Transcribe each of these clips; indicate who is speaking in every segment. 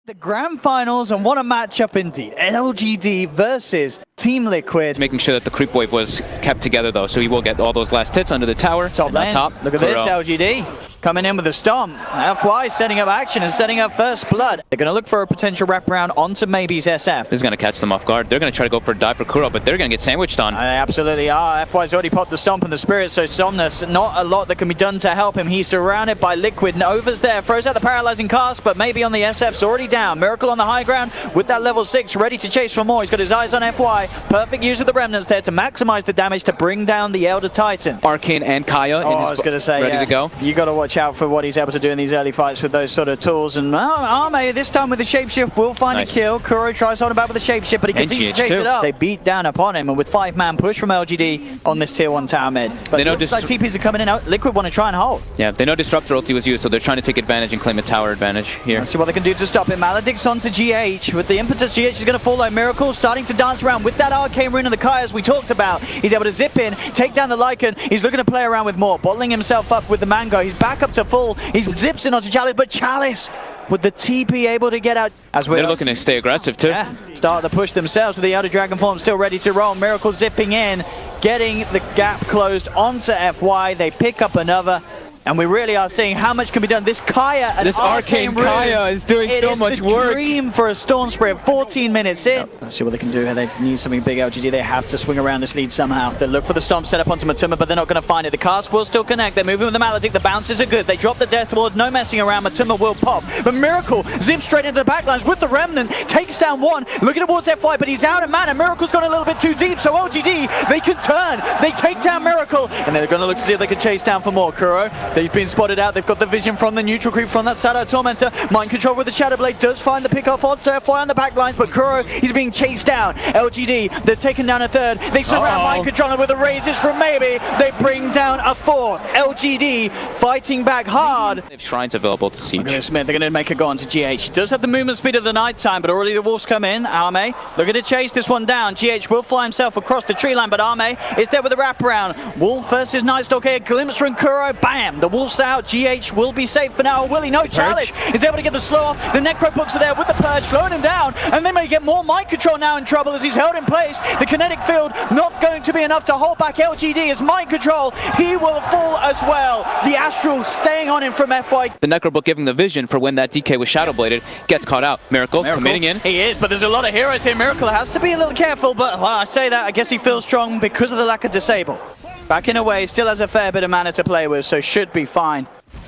Speaker 1: The grand finals, and what a matchup indeed. LGD versus Team Liquid.
Speaker 2: Making sure that the creep wave was kept together though, so he will get all those last hits under the tower.
Speaker 1: Top lane. Look at this, LGD. Coming in with a stomp. FY setting up action and setting up first blood. They're going to look for a potential wraparound onto maybe's SF.
Speaker 2: This is going to catch them off guard. They're going to try to go for a dive for Kuro, but they're going to get sandwiched on.
Speaker 1: They absolutely are. FY's already popped the stomp and the spirit, so Somnus, not a lot that can be done to help him. He's surrounded by Liquid. Nova's there, throws out the paralyzing cast, but maybe on the SF's already down. Miracle on the high ground with that level 6, ready to chase for more. He's got his eyes on FY. Perfect use of the remnants there to maximize the damage to bring down the Elder Titan.
Speaker 2: Arcane and Kaya
Speaker 1: I was going to say,
Speaker 2: ready to go.
Speaker 1: You got to watch out for what he's able to do in these early fights with those sort of tools. And Arme, this time with the shapeshift, will find a kill. Kuro tries holding back with the shapeshift, but he continues to chase it up. They beat down upon him, and with 5-man push from LGD on this tier 1 tower mid. But it looks like TPs are coming in. Liquid want to try and hold.
Speaker 2: Yeah, they know Disruptor ulti was used, so they're trying to take advantage and claim a tower advantage here.
Speaker 1: Let's see what they can do to stop it. Maledict's onto GH. With the impetus, GH is going to follow. Miracle starting to dance around with that arcane rune of the Kai as we talked about. He's able to zip in, take down the Lycan. He's looking to play around with more, bottling himself up with the Mango. He's back up to full. He zips in onto Chalice, but Chalice with the TP able to get out. As they're
Speaker 2: looking to stay aggressive too.
Speaker 1: Yeah. Start the push themselves with the Elder Dragon form still ready to roll. Miracle zipping in, getting the gap closed onto FY. They pick up another. And we really are seeing how much can be done. This Kaya and
Speaker 2: this arcane Kaya is doing so much work.
Speaker 1: It is the dream for a Storm Spirit. 14 minutes in. Let's see what they can do here. They need something big, LGD. They have to swing around this lead somehow. They look for the Stomp set up onto Matuma, but they're not going to find it. The cast will still connect. They're moving with the Maledict. The bounces are good. They drop the Death Ward. No messing around. Matuma will pop. But Miracle zips straight into the backlines with the Remnant. Takes down one. Looking towards FY, but he's out of mana. Miracle's gone a little bit too deep. So LGD, they can turn. They take down Miracle. And they're going to look to see if they can chase down for more. Kuro, they've been spotted out. They've got the vision from the neutral creep from that side of Tormentor. Mind control with the Shadow Blade does find the pick off onto FY on the back lines, but Kuro, he's being chased down. LGD, they're taking down a third. They surround Mind Controller with the raises from maybe. They bring down a fourth. LGD fighting back hard.
Speaker 2: They have shrines available to siege.
Speaker 1: They're going to make a go on to GH. Does have the movement speed of the night time, but already the wolves come in. Arme looking to chase this one down. GH will fly himself across the tree line, but Arme is there with the wraparound. Wolf versus Nightstalk here. Glimpse from Kuro. Bam! The wolf's out. GH will be safe for now. Will he? No. Challenge is able to get the slow off. The Necro books are there with the Purge, slowing him down, and they may get more Mind Control now in trouble as he's held in place. The kinetic field not going to be enough to hold back LGD as Mind Control. He will fall as well. The Astral staying on him from FY.
Speaker 2: The Necro book giving the vision for when that DK was Shadow Bladed gets caught out. Miracle committing in.
Speaker 1: He is, but there's a lot of heroes here. Miracle has to be a little careful, but well, I say that, I guess he feels strong because of the lack of disable. Back in a way, still has a fair bit of mana to play with, so should be fine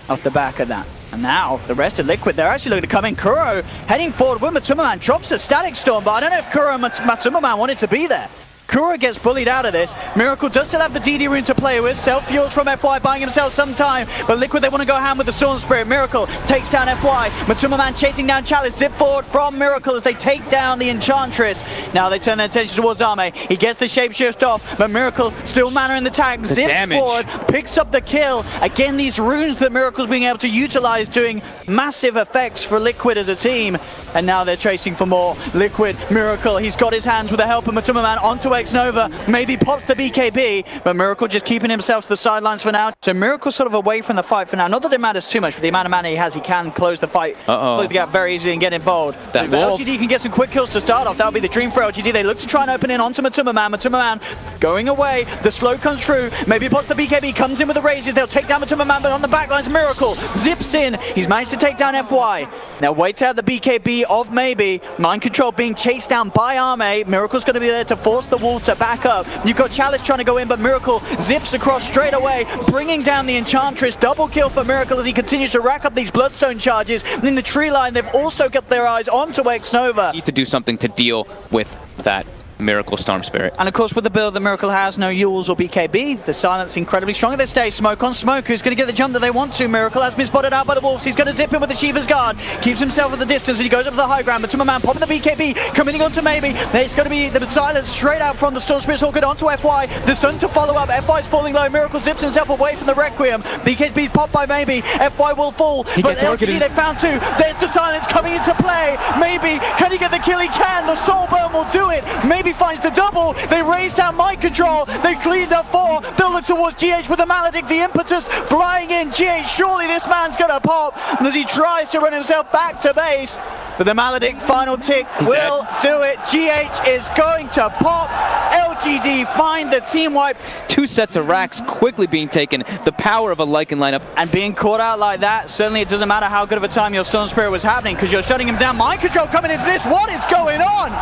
Speaker 1: off the back of that. And now, the rest of Liquid, they're actually looking to come in. Kuro heading forward with Matuma Man, drops a Static Storm, but I don't know if Kuro and Matuma Man wanted to be there. Kuro gets bullied out of this. Miracle does still have the DD rune to play with. Self-fuels from FY, buying himself some time. But Liquid, they want to go ham with the Storm Spirit. Miracle takes down FY. Matuma Man chasing down Chalice. Zip forward from Miracle as they take down the Enchantress. Now they turn their attention towards Arme. He gets the shapeshift off, but Miracle still mana in the tag. Zips forward, picks up the kill. Again, these runes that Miracle's being able to utilize doing massive effects for Liquid as a team. And now they're chasing for more. Liquid, Miracle, he's got his hands with the help of Matuma Man onto Nova, maybe pops the BKB, but Miracle just keeping himself to the sidelines for now. So Miracle sort of away from the fight for now. Not that it matters too much. With the amount of mana he has, he can close the fight, close the gap very easily and get involved. If LGD can get some quick kills to start off, that would be the dream for LGD. They look to try and open in onto Matuma Man. Matuma Man going away. The slow comes through. Maybe pops the BKB, comes in with the raises. They'll take down Matuma Man, but on the backlines, Miracle zips in. He's managed to take down FY. Now wait to have the BKB of maybe. Mind Control being chased down by Arme. Miracle's going to be there to force the wolf to back up. You've got Chalice trying to go in, but Miracle zips across straight away, bringing down the Enchantress. Double kill for Miracle as he continues to rack up these Bloodstone charges. And in the tree line, they've also got their eyes onto X-Nova.
Speaker 2: Need to do something to deal with that Miracle Storm Spirit.
Speaker 1: And of course, with the build that Miracle has, no Yules or BKB, the silence incredibly strong at this stage. Smoke on Smoke, who's going to get the jump that they want to. Miracle has been spotted out by the Wolves. He's going to zip in with the Shiva's Guard. Keeps himself at the distance, and he goes up to the high ground. Matuma Man popping the BKB, coming onto maybe. There's going to be the silence straight out from the Storm Spirit's all good onto FY. The stun to follow up. FY's falling low. Miracle zips himself away from the Requiem. BKB popped by maybe. FY will fall, but LGD they found two. There's the silence coming into play. Maybe, can he get the kill? He can. The Soul Burn will do it. Maybe finds the double. They raised down Mind Control. They cleaned up 4. They'll look towards GH with the Maledict, the impetus flying in. GH, surely this man's gonna pop as he tries to run himself back to base. but the Maledict final tick will do it. GH is going to pop. LGD find the team wipe.
Speaker 2: 2 sets of racks quickly being taken. The power of a Lycan lineup.
Speaker 1: And being caught out like that, certainly it doesn't matter how good of a time your Storm Spirit was happening because you're shutting him down. Mind control coming into this. What is going on?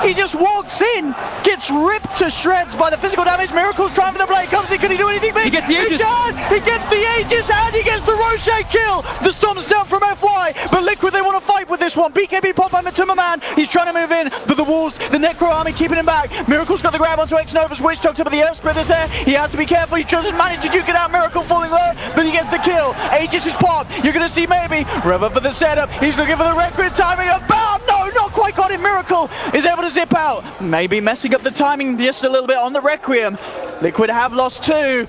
Speaker 1: He just walks in, gets ripped to shreds by the physical damage. Miracle's trying for the blade. Comes in, can he do anything big?
Speaker 2: He gets the Aegis.
Speaker 1: He gets the Aegis and he gets the Roshan kill. The Storm's down from FY, but Liquid, they want to fight with this one. BKB popped by Matuma. He's trying to move in, but the walls, the Necro army keeping him back. Miracle's got the grab onto X-Nova's Witch Doctor, but the Earth Spread is there. He has to be careful. He just managed to duke it out. Miracle falling low, but he gets the kill. Aegis is popped. You're going to see maybe Rubber for the setup. He's looking for the Requiem timing. Bam! No, not quite got him. Miracle is able to zip out. Maybe messing up the timing just a little bit on the Requiem. Liquid have lost 2.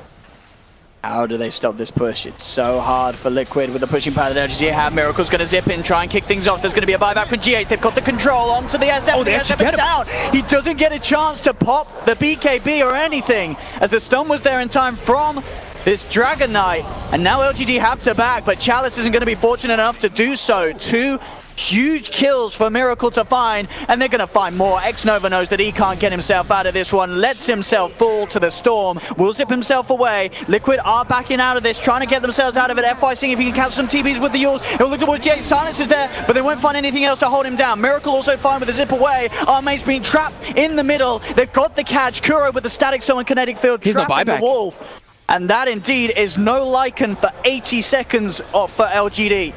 Speaker 1: How do they stop this push? It's so hard for Liquid with the pushing power that LGD have. Miracle's going to zip in, try and kick things off. There's going to be a buyback from GH. They've got the control onto the SF.
Speaker 2: Oh, they
Speaker 1: the SF is down. He doesn't get a chance to pop the BKB or anything as the stun was there in time from this Dragon Knight. And now LGD have to back, but Chalice isn't going to be fortunate enough to do so. 2 huge kills for Miracle to find, and they're going to find more. X-Nova knows that he can't get himself out of this one, lets himself fall to the Storm, will zip himself away. Liquid are backing out of this, trying to get themselves out of it. FY seeing if he can catch some TBs with the Yules. He'll look towards Jay. Silence is there, but they won't find anything else to hold him down. Miracle also fine with the zip away. Armate's being trapped in the middle. They've got the catch. Kuro with the static summon kinetic field, trapping the Wolf. And that indeed is no Lycan for 80 seconds for LGD.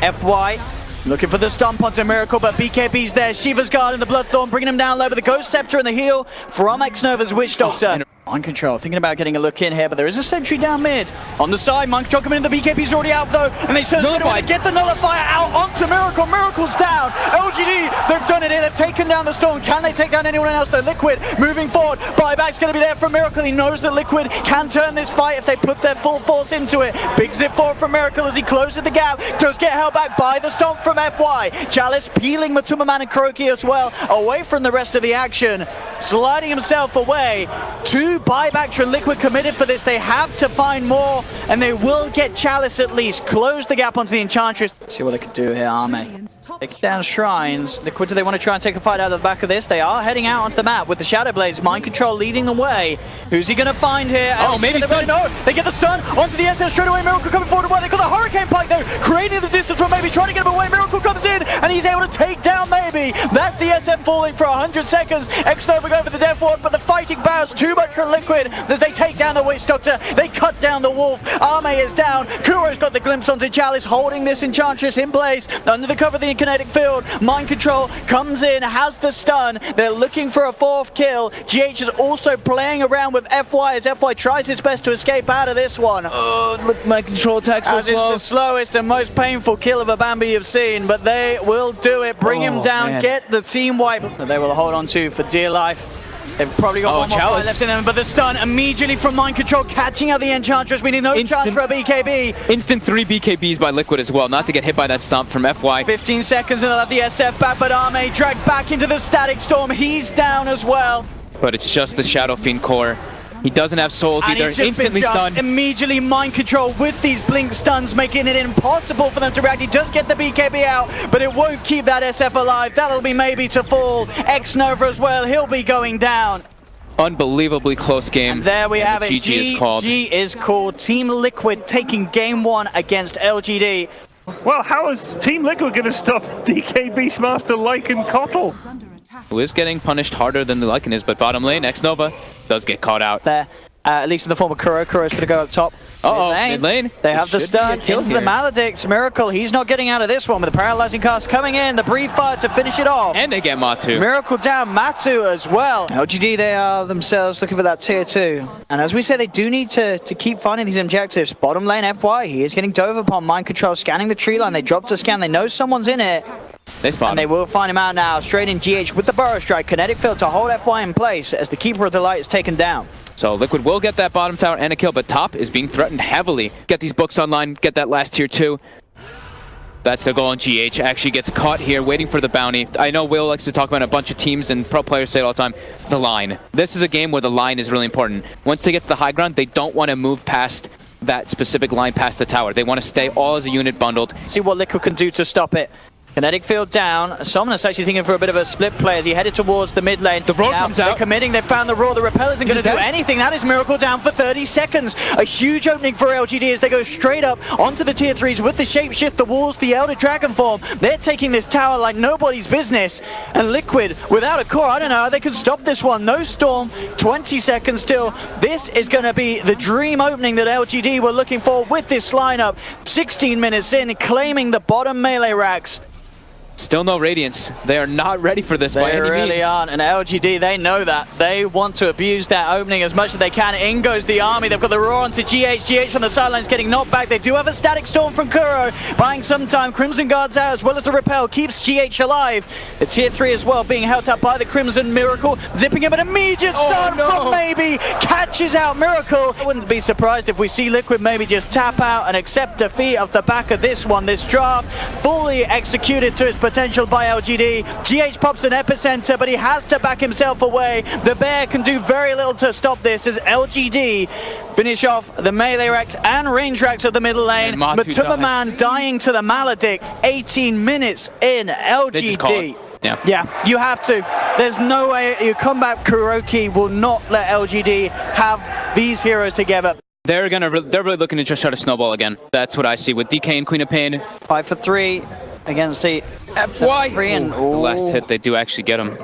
Speaker 1: FY looking for the stomp onto Miracle, but BKB's there. Shiva's Guard and the Bloodthorn bringing him down low, but the Ghost Scepter and the heal from X-Nova's Witch Doctor. On control, thinking about getting a look in here, but there is a sentry down mid. On the side, Mind Control coming in, the BKB's already out though, and they certainly want to get the Nullifier out onto Miracle. Miracle's down. LGD, they've done it here, they've taken down the Storm. Can they take down anyone else? They're Liquid moving forward. Buyback's going to be there from Miracle. He knows that Liquid can turn this fight if they put their full force into it. Big zip forward from Miracle as he closes the gap. Does get held back by the Stomp from FY. Chalice peeling Matuma and Kroki as well, away from the rest of the action. Sliding himself away. 2 buybacks from Liquid committed for this. They have to find more, and they will get Chalice at least. Close the gap onto the Enchantress. See what they can do here, Arme. Take down Shrines. Liquid, do they want to try and take a fight out of the back of this? They are heading out onto the map with the Shadow Blades. Mind Control leading the way. Who's he going to find here?
Speaker 2: Oh, maybe stun.
Speaker 1: No, they get the stun onto the SF straight away. Miracle coming forward. They got the Hurricane Pike though, creating the distance from maybe trying to get him away. Miracle comes in, and he's able to take down maybe. That's the SF falling for 100 seconds. X-Nova going for the death ward, but the fighting powers too much for Liquid as they take down the Witch Doctor. They cut down the Wolf. Arme is down. Kuro's got the glimpse onto Chalice, holding this Enchantress in place under the cover of the kinetic field. Mind Control comes in, has the stun. They're looking for a 4th kill. GH is also playing around with FY as FY tries his best to escape out of this one.
Speaker 2: Oh, look, Mind Control attacks so slow.
Speaker 1: It's the slowest and most painful kill of a Bambi you've seen, but they will do it. Bring him down, get the team wipe that they will hold on to for dear life. They've probably got one more fight left in them, but the stun immediately from Mind Control, catching out the Enchantress. We need no chance for a BKB.
Speaker 2: Instant 3 BKBs by Liquid as well, not to get hit by that stomp from FY.
Speaker 1: 15 seconds and they'll have the SF back, but Arme dragged back into the Static Storm. He's down as well.
Speaker 2: But it's just the Shadow Fiend core. He doesn't have souls either, instantly stunned.
Speaker 1: Immediately Mind Control with these blink stuns, making it impossible for them to react. He does get the BKB out, but it won't keep that SF alive. That'll be maybe to fall. X-Nova as well, he'll be going down.
Speaker 2: Unbelievably close game.
Speaker 1: And there we have it.
Speaker 2: GG
Speaker 1: is called. Team Liquid taking game 1 against LGD.
Speaker 3: Well, how is Team Liquid going to stop DK Beastmaster Lycan Kotl?
Speaker 2: Who is getting punished harder than the Lycan is, but bottom lane, X-Nova does get caught out.
Speaker 1: There, at least in the form of Kuro. Kuro's going to go up top.
Speaker 2: Mid lane.
Speaker 1: They have the stun into the Maledicts. Miracle, he's not getting out of this one with the paralyzing cast coming in. The brief fire to finish it off.
Speaker 2: And they get Matu.
Speaker 1: Miracle down, Matu as well. LGD, they are themselves looking for that tier 2. And as we say, they do need to keep finding these objectives. Bottom lane FY, he is getting dove upon. Mind Control scanning the tree line. They drop to scan. They know someone's in it.
Speaker 2: They spot him.
Speaker 1: And they will find him out now. Straight in GH with the Burrow Strike. Kinetic Field to hold FY in place as the Keeper of the Light is taken down.
Speaker 2: So Liquid will get that bottom tower and a kill, but top is being threatened heavily. Get these books online, get that last tier 2. That's the goal, and GH actually gets caught here waiting for the bounty. I know Will likes to talk about a bunch of teams, and pro players say it all the time, the line. This is a game where the line is really important. Once they get to the high ground, they don't want to move past that specific line past the tower. They want to stay all as a unit bundled.
Speaker 1: See what Liquid can do to stop it. Kinetic field down. Somnus actually thinking for a bit of a split play as he headed towards the mid lane.
Speaker 2: The roar
Speaker 1: now
Speaker 2: comes out.
Speaker 1: They're committing. They found the roar. The repel isn't going to do anything. That is Miracle down for 30 seconds. A huge opening for LGD as they go straight up onto the tier 3s with the shapeshift, the walls, the Elder Dragon form. They're taking this tower like nobody's business. And Liquid, without a core, I don't know how they can stop this one. No Storm, 20 seconds still. This is going to be the dream opening that LGD were looking for with this lineup. 16 minutes in, claiming the bottom melee racks.
Speaker 2: Still no Radiance. They are not ready for this by any means.
Speaker 1: They really aren't, and LGD, they know that. They want to abuse that opening as much as they can. In goes the army. They've got the roar onto GH. GH on the sidelines getting knocked back. They do have a static storm from Kuro, buying some time. Crimson Guards out as well as the repel keeps GH alive. The tier 3 as well being held up by the Crimson. Miracle zipping him an immediate stun from Maybe. Catches out Miracle. I wouldn't be surprised if we see Liquid maybe just tap out and accept defeat off the back of this one. This draft fully executed to its potential by LGD. GH pops an epicenter, but he has to back himself away. The Bear can do very little to stop this as LGD finish off the melee racks and range racks of the middle lane. Matuma Man dying to the Maledict. 18 minutes in. LGD. Yeah, you have to. There's no way you come back. Kuroki will not let LGD have these heroes together.
Speaker 2: They're really looking to just try to snowball again. That's what I see with DK and Queen of Pain.
Speaker 1: 5 for 3 against the
Speaker 2: FY.
Speaker 1: And
Speaker 2: the last hit, they do actually get him.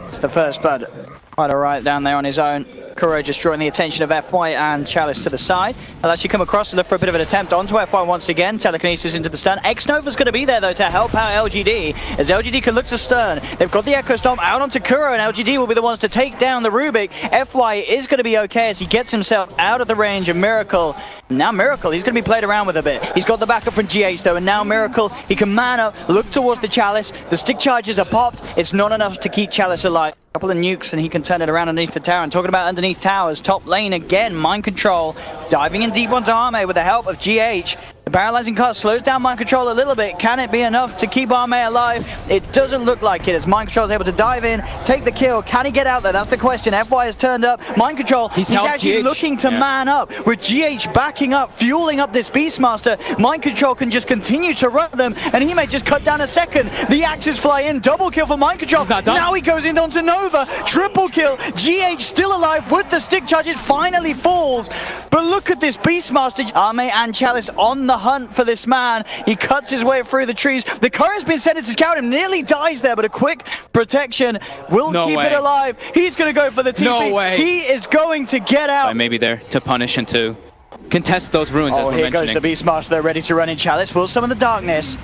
Speaker 1: It's the first blood. Quite alright down there on his own. Kuro just drawing the attention of FY and Chalice to the side. They'll actually come across to look for a bit of an attempt onto FY once again. Telekinesis into the stun. X-Nova's going to be there though to help out LGD as LGD can look to stun. They've got the Echo Stomp out onto Kuro and LGD will be the ones to take down the Rubik. FY is going to be okay as he gets himself out of the range of Miracle. Now Miracle, he's going to be played around with a bit. He's got the backup from GH though, and now Miracle, he can man up, look towards the Chalice. The stick charges are popped. It's not enough to keep Chalice alive. A couple of nukes and he can turn it around underneath the tower. And talking about underneath towers, top lane again, Mind Control, diving in deep onto Arme with the help of GH. The paralyzing cast slows down Mind Control a little bit. Can it be enough to keep Arme alive? It doesn't look like it as Mind Control is able to dive in, take the kill. Can he get out there? That's the question. FY has turned up. Mind Control, he's actually looking to man up with GH backing up, fueling up this Beastmaster. Mind Control can just continue to run them and he may just cut down a second. The axes fly in, double kill for Mind Control. Now he goes in onto Nova, triple kill. GH still alive with the stick charge. It finally falls. But look at this Beastmaster. Arme and Chalice on the hunt for this man. He cuts his way through the trees. The Courier's been sent to scout him, nearly dies there, but a quick protection will keep it alive. He's going to go for the TP.
Speaker 2: No way.
Speaker 1: He is going to get out.
Speaker 2: Maybe there to punish and to contest those ruins as we're
Speaker 1: here
Speaker 2: mentioning.
Speaker 1: Goes the Beastmaster. They're ready to run in. Chalice will summon the darkness.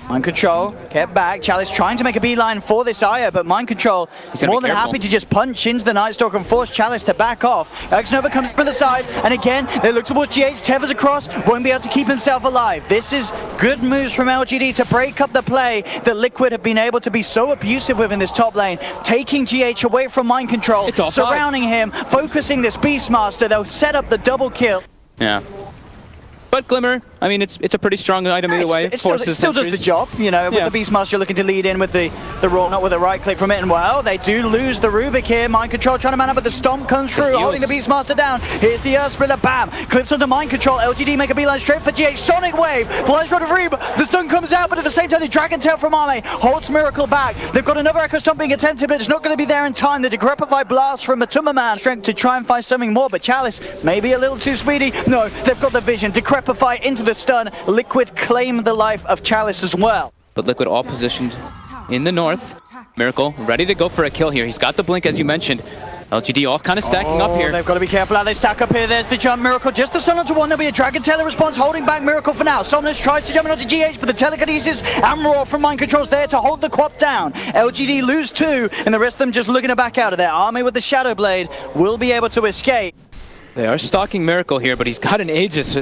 Speaker 1: Mind Control, get back. Chalice trying to make a beeline for this Io, but Mind Control is more than happy to just punch into the Night Stalker and force Chalice to back off. X-Nova comes from the side, and again, they look towards GH, tethers across, won't be able to keep himself alive. This is good moves from LGD to break up the play that Liquid have been able to be so abusive with in this top lane, taking GH away from Mind Control, surrounding him, focusing this Beastmaster. They'll set up the double kill.
Speaker 2: Yeah. But Glimmer, I mean, it's a pretty strong item either way.
Speaker 1: It still does the job, you know, with the Beastmaster looking to lead in with the roll, not with a right click from it. And well, they do lose the Rubik here. Mind Control trying to man up, but the Stomp comes through, holding the Beastmaster down. Here's the Earth Splitter, bam! Clips onto Mind Control. LGD make a beeline straight for GH. Sonic Wave, blinds Rod of Reba. The stun comes out, but at the same time, the Dragon Tail from Arme holds Miracle back. They've got another Echo Stomp being attempted, but it's not going to be there in time. The Decrepify Blast from Matuma Man. Strength to try and find something more, but Chalice maybe a little too speedy. No, they've got the vision. Decrepify into the stun. Liquid claim the life of Chalice as well.
Speaker 2: But Liquid all positioned in the north. Miracle ready to go for a kill here. He's got the blink as you mentioned. LGD all kind of stacking up here.
Speaker 1: They've got to be careful how they stack up here. There's the jump. Miracle just the stun onto one. There'll be a Dragon Tail response holding back Miracle for now. Somnus tries to jump in onto GH, but the telekinesis and roar from Mind Control's there to hold the Quap down. LGD lose 2, and the rest of them just looking to back out of there. Army with the Shadow Blade will be able to escape.
Speaker 2: They are stalking Miracle here, but he's got an Aegis.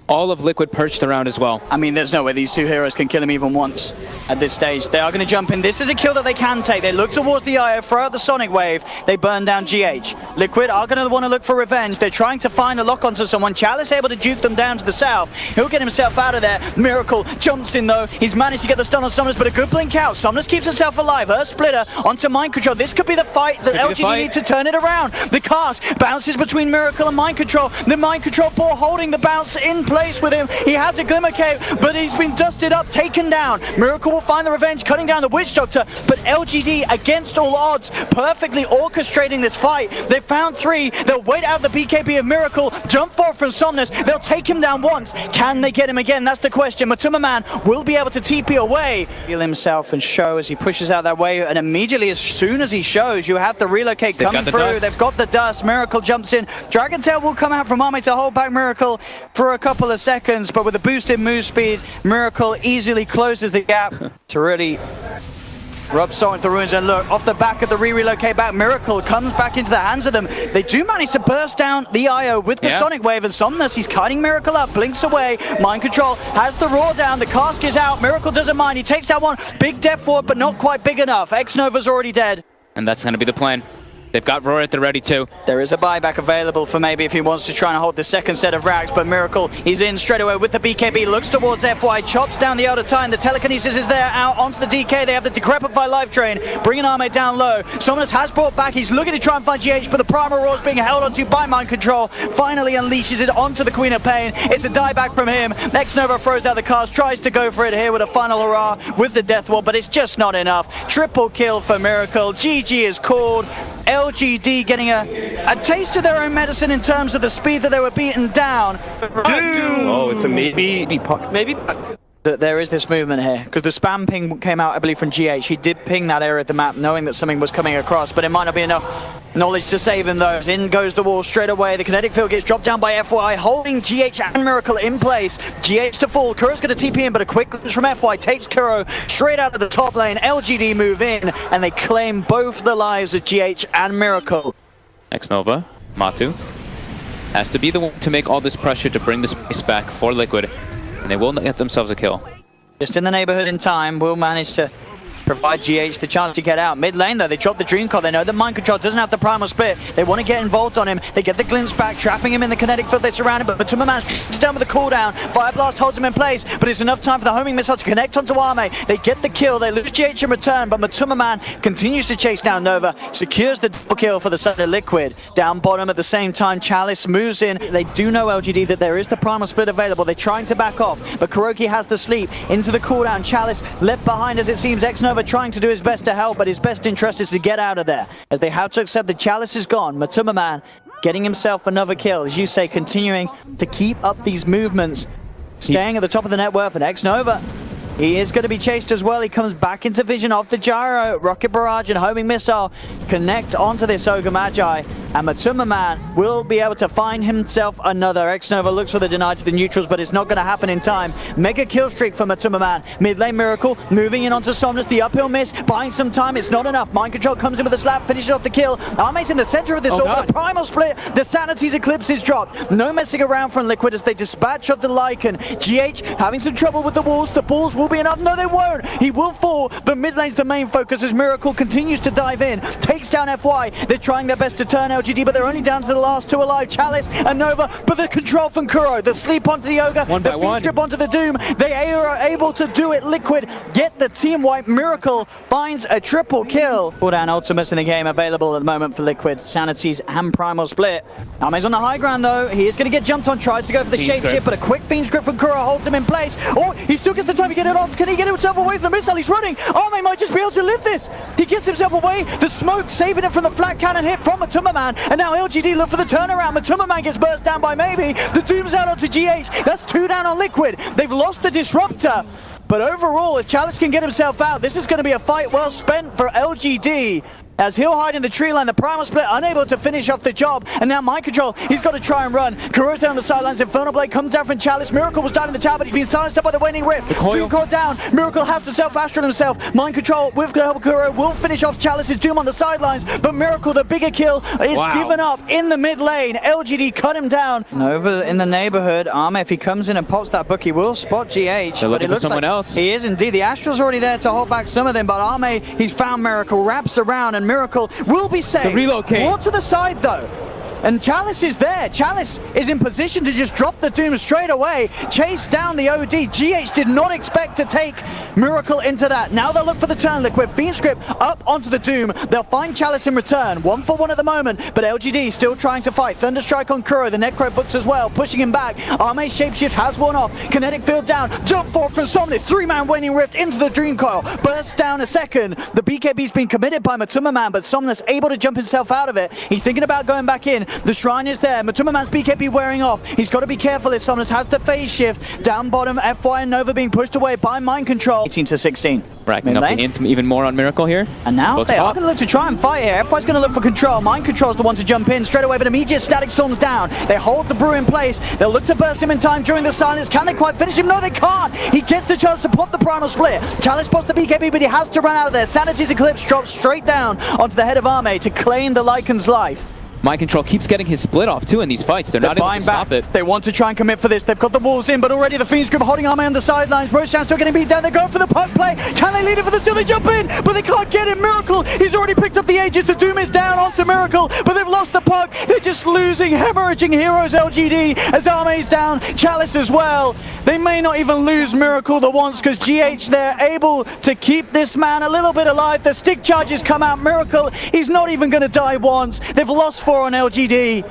Speaker 2: All of Liquid perched around as well.
Speaker 1: I mean, there's no way these two heroes can kill him even once at this stage. They are going to jump in. This is a kill that they can take. They look towards the Io, throw out the Sonic Wave. They burn down GH. Liquid are going to want to look for revenge. They're trying to find a lock onto someone. Chalice able to juke them down to the south. He'll get himself out of there. Miracle jumps in though. He's managed to get the stun on Somnus, but a good blink out. Somnus keeps himself alive. Earth Splitter onto Mind Control. This could be the fight that LGD need to turn it around. The cast bounces between Miracle and Mind Control. The Mind Control ball holding the bounce in place. place with him. He has a Glimmer Cape, but he's been dusted up, taken down. Miracle will find the revenge, cutting down the Witch Doctor, but LGD, against all odds, perfectly orchestrating this fight. They found 3. They'll wait out the BKB of Miracle, jump forward from Somnus. They'll take him down once. Can they get him again? That's the question. Matuma Man will be able to TP away. Heal himself and show as he pushes out that way, and immediately as soon as he shows, you have the relocate coming through. They've got the dust. Miracle jumps in. Dragon Tail will come out from Army to hold back Miracle for a couple of seconds, but with a boosted move speed, Miracle easily closes the gap to really rub salt into the ruins. And look, off the back of the relocate back, Miracle comes back into the hands of them. They do manage to burst down the IO with the Sonic Wave, and Somnus, he's kiting Miracle up, blinks away. Mind Control has the roar down, the cask is out. Miracle doesn't mind, he takes down one. Big death ward, but not quite big enough. X-Nova's already dead.
Speaker 2: And that's going to be the plan. They've got Roar at the ready too. There
Speaker 1: is a buyback available for maybe if he wants to try and hold the second set of racks, but Miracle, he's in straight away with the BKB, looks towards FY, chops down the Elder Titan, the telekinesis is there, out onto the DK, they have the Decrepify Life Drain, bringing Arme down low. Somnus has brought back, he's looking to try and find GH, but the Primal Roar is being held onto by Mind Control, finally unleashes it onto the Queen of Pain. It's a dieback from him. X-Nova throws out the cast, tries to go for it here with a final hurrah with the Death Wall, but it's just not enough. Triple kill for Miracle, GG is called. LGD getting a taste of their own medicine in terms of the speed that they were beaten down.
Speaker 3: Oh, it's a maybe. Maybe.
Speaker 1: There is this movement here, because the spam ping came out, I believe, from GH. He did ping that area of the map, knowing that something was coming across, but it might not be enough knowledge to save him, though. In goes the wall straight away. The kinetic field gets dropped down by FY, holding GH and Miracle in place. GH to fall. Kuro's going to TP in, but a quick glimpse from FY takes Kuro straight out of the top lane. LGD move in, and they claim both the lives of GH and Miracle.
Speaker 2: X-Nova, Matu, has to be the one to make all this pressure to bring the space back for Liquid. And they will get themselves a kill.
Speaker 1: Just in the neighborhood in time, will manage to provide GH the chance to get out. Mid lane though, they drop the Dream Card. They know that Mind Control doesn't have the Primal Split. They want to get involved on him. They get the glimpse back, trapping him in the kinetic field. They surround him, but Matuma Man's down with the cooldown. Fire Blast holds him in place, but it's enough time for the homing missile to connect onto Arme. They get the kill. They lose GH in return, but Matuma Man continues to chase down Nova, secures the double kill for the side of Liquid. Down bottom at the same time, Chalice moves in. They do know LGD that there is the Primal Split available. They're trying to back off, but Kuroki has the sleep into the cooldown. Chalice left behind as it seems. X-Nova trying to do his best to help, but his best interest is to get out of there, as they have to accept the Chalice is gone. Matuma Man getting himself another kill, as you say, continuing to keep up these movements, staying at the top of the net worth. And X-Nova, he is going to be chased as well. He comes back into vision of the Gyro. Rocket Barrage and Homing Missile connect onto this Ogre Magi, and Matuma Man will be able to find himself another. X-Nova looks for the deny to the neutrals, but it's not going to happen in time. Mega kill streak for Matuma Man. Mid lane Miracle moving in onto Somnus. The uphill miss, buying some time. It's not enough. Mind Control comes in with a slap, finishes off the kill. Arme's in the center of this orb. The Primal Split. The Sanity's Eclipse is dropped. No messing around from Liquid as they dispatch of the Lycan. GH having some trouble with the walls. The balls will be enough. No, they won't. He will fall, but mid lane's the main focus as Miracle continues to dive in. Takes down FY. They're trying their best to turn LGD, but they're only down to the last two alive. Chalice and Nova, but the control from Kuro. The sleep onto the Ogre.
Speaker 2: One by one.
Speaker 1: The grip onto the Doom. They are able to do it. Liquid get the team wipe. Miracle finds a triple kill. Cooldown ultimates in the game available at the moment for Liquid. Sanities and Primal Split. Arme's on the high ground though. He is going to get jumped on. Tries to go for the shapeshift, but a quick Fiend's Grip from Kuro holds him in place. Oh, he still gets the time to get it off. Can he get himself away from the missile? He's running. Arme might just be able to live this. He gets himself away. The smoke saving it from the flat cannon hit from Matuma Man. And now LGD look for the turnaround. Matuma Man gets burst down by maybe. The Doom's out onto GH. That's 2 down on Liquid. They've lost the Disruptor. But overall, if Chalice can get himself out, this is going to be a fight well spent for LGD. As he'll hide in the tree line, the Primal Split unable to finish off the job, and now Mind Control, he's got to try and run. Kuro's down the sidelines, Infernal Blade comes down from Chalice. Miracle was down in the tower, but he's been silenced up by the Waning Rip. Dream Core down, Miracle has to self-astral himself. Mind Control with Kuro will finish off Chalice's Doom on the sidelines, but Miracle, the bigger kill, is given up in the mid lane. LGD cut him down. Over in the neighborhood, Arme, if he comes in and pops that book, he will spot GH.
Speaker 2: They're looking for someone else.
Speaker 1: He is indeed. The Astral's already there to hold back some of them, but Arme, he's found Miracle, wraps around, and Miracle will be safe.
Speaker 2: The relocate.
Speaker 1: More to the side though. And Chalice is there. Chalice is in position to just drop the Doom straight away, chase down the OD. GH did not expect to take Miracle into that. Now they'll look for the turn Liquid. Fiend Script up onto the Doom. They'll find Chalice in return. 1-for-1 at the moment, but LGD still trying to fight. Thunderstrike on Kuro, the Necro books as well, pushing him back. Arme's Shapeshift has worn off. Kinetic Field down. Jump forward from Somnus. 3-man Waning Rift into the Dream Coil. Burst down a second. The BKB's been committed by Matuma Man, but Somnus able to jump himself out of it. He's thinking about going back in. The Shrine is there. Matuma Man's BKB wearing off. He's got to be careful if Somnus has the phase shift. Down bottom, FY and Nova being pushed away by Mind Control. 18 to 16.
Speaker 2: Racking up the int even more on Miracle here.
Speaker 1: And now
Speaker 2: Looks
Speaker 1: they are
Speaker 2: hot.
Speaker 1: going to look to try and fight here. FY's going to look for control. Mind Control's the one to jump in straight away, but immediate Static Storm's down. They hold the Brew in place. They'll look to burst him in time during the silence. Can they quite finish him? No, they can't. He gets the chance to pop the Primal Split. Chalice spots the BKB, but he has to run out of there. Sanity's Eclipse drops straight down onto the head of Arme to claim the Lycan's life.
Speaker 2: Mind Control keeps getting his split off too in these fights. They're not able to stop it.
Speaker 1: They want to try and commit for this. They've got the Wolves in, but already the Fiend's Grip holding Arme on the sidelines. Roshan's still getting beat down. They're going for the puck play. Can they lead it for the steal? They jump in, but they can't get him. Miracle, he's already picked up the Aegis. The Doom is down onto Miracle, but they've lost the puck. They're just losing, hemorrhaging heroes LGD as Arme's down. Chalice as well. They may not even lose Miracle the once because GH, they're able to keep this man a little bit alive. The stick charges come out. Miracle, he's not even going to die once. They've lost 4 on LGD.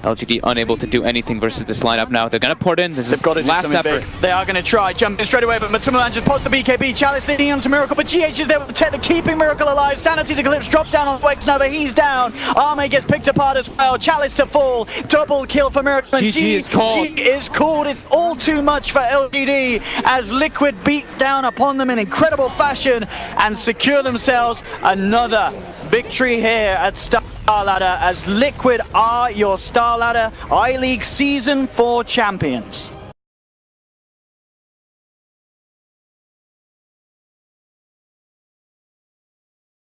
Speaker 2: LGD unable to do anything versus this lineup now. They're going to port in. This is
Speaker 1: got to do
Speaker 2: last
Speaker 1: something
Speaker 2: effort.
Speaker 1: big. They are going to try, jump in straight away, but Matuma Man just posts the BKB. Chalice leading onto Miracle, but GH is there with the tech. They're keeping Miracle alive. Sanity's Eclipse dropped down on Wax Nova. He's down. Arme gets picked apart as well. Chalice to fall. Double kill for Miracle.
Speaker 2: GG is called.
Speaker 1: GG is called. It's all too much for LGD as Liquid beat down upon them in incredible fashion and secure themselves another victory here at Star Ladder as Liquid are your Star Ladder I-League Season 4 champions.